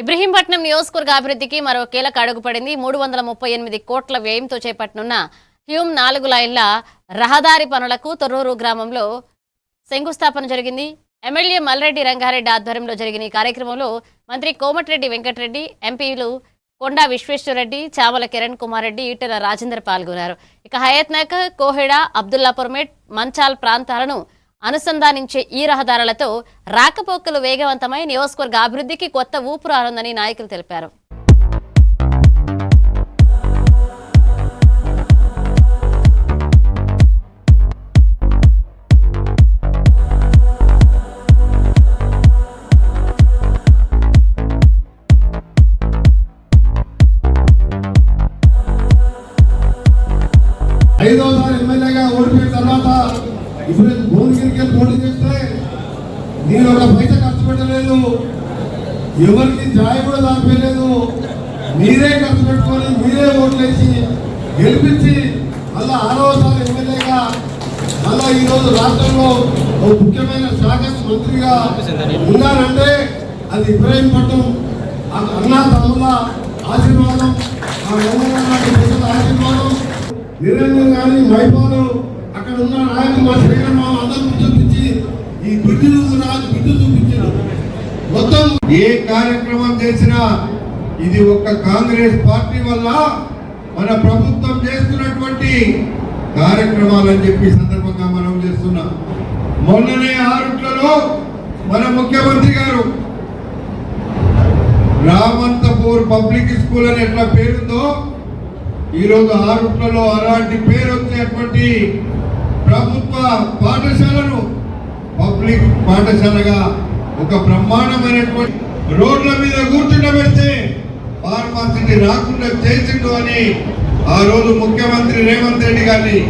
ఇబ్రహీంపట్నం నియోజకవర్గ అభివృద్ధికి మరో కీలక అడుగు పడింది. 338 కోట్ల వ్యయంతో చేపట్టనున్న హ్యూమ్ 4 లైన్ల రహదారి పనులకు తొర్రూరు గ్రామంలో శంకుస్థాపన జరిగింది. ఎమ్మెల్యే మల్రెడ్డి రంగారెడ్డి ఆధ్వర్యంలో జరిగిన ఈ కార్యక్రమంలో మంత్రి కోమటిరెడ్డి వెంకటరెడ్డి, ఎంపీలు కొండా విశ్వేశ్వరరెడ్డి, చామల కిరణ్ కుమార్ రెడ్డి, ఈటెల రాజేందర్ పాల్గొన్నారు. ఇక హయత్నాక్, కోహెడా, అబ్దుల్లాపూర్మెట్, మంచాల్ ప్రాంతాలను అనుసంధానించే ఈ రహదారులతో రాకపోకలు వేగవంతమై నియోజకవర్గ అభివృద్ధికి కొత్త ఊపు రానుందని నాయకులు తెలిపారు. ఐదోసారి ఎమ్మెల్యేగా ఓడిపోయిన తర్వాత ఇప్పుడు భువనగిరికి పోటీ చేస్తే నేను ఒక పైసా ఖర్చు పెట్టలేదు, ఎవరికి ఛాయ్ కూడా దానిపోయలేదు. మీరే ఖర్చు పెట్టుకొని మీరే ఓట్లు వేసి గెలిపించి మళ్ళా 6వసారి ఎమ్మెల్యేగా మళ్ళా ఈరోజు రాష్ట్రంలో ఒక ముఖ్యమైన శాఖ మంత్రిగా ఉన్నారంటే అది ఇబ్రహీంపట్నం అన్నా తమ్ముల ఆశీర్వాదం, ఆ ఆశీర్వాదం. నిరంజన్ కానీ మైపాలు అక్కడ ఉన్న నాయకులు మా శ్రీరామ అందరూ చూపించి ఈ బిడ్డు చూపించారు. మొత్తం ఏ కార్యక్రమం చేసినా ఇది ఒక్క కాంగ్రెస్ పార్టీ వల్ల మన ప్రభుత్వం చేస్తున్నటువంటి కార్యక్రమాలని చెప్పి సందర్భంగా మనం చేస్తున్నాం. మొన్ననే ఆరుట్లలో మన ముఖ్యమంత్రి గారు రామంతపూర్ పబ్లిక్ స్కూల్ అని ఎట్లా పేరుందో ఈరోజు ఆరుట్లలో అలాంటి పేరు వచ్చేటువంటి ప్రభుత్వ పాఠశాలను పబ్లిక్ పాఠశాలగా ఒక బ్రహ్మాండమైనటువంటి రోడ్ల మీద కూర్చుండబెడితే ఫార్మాసిటీ రాకుండా చేసిండు అని ఆ రోజు ముఖ్యమంత్రి రేవంత్ రెడ్డి గారిని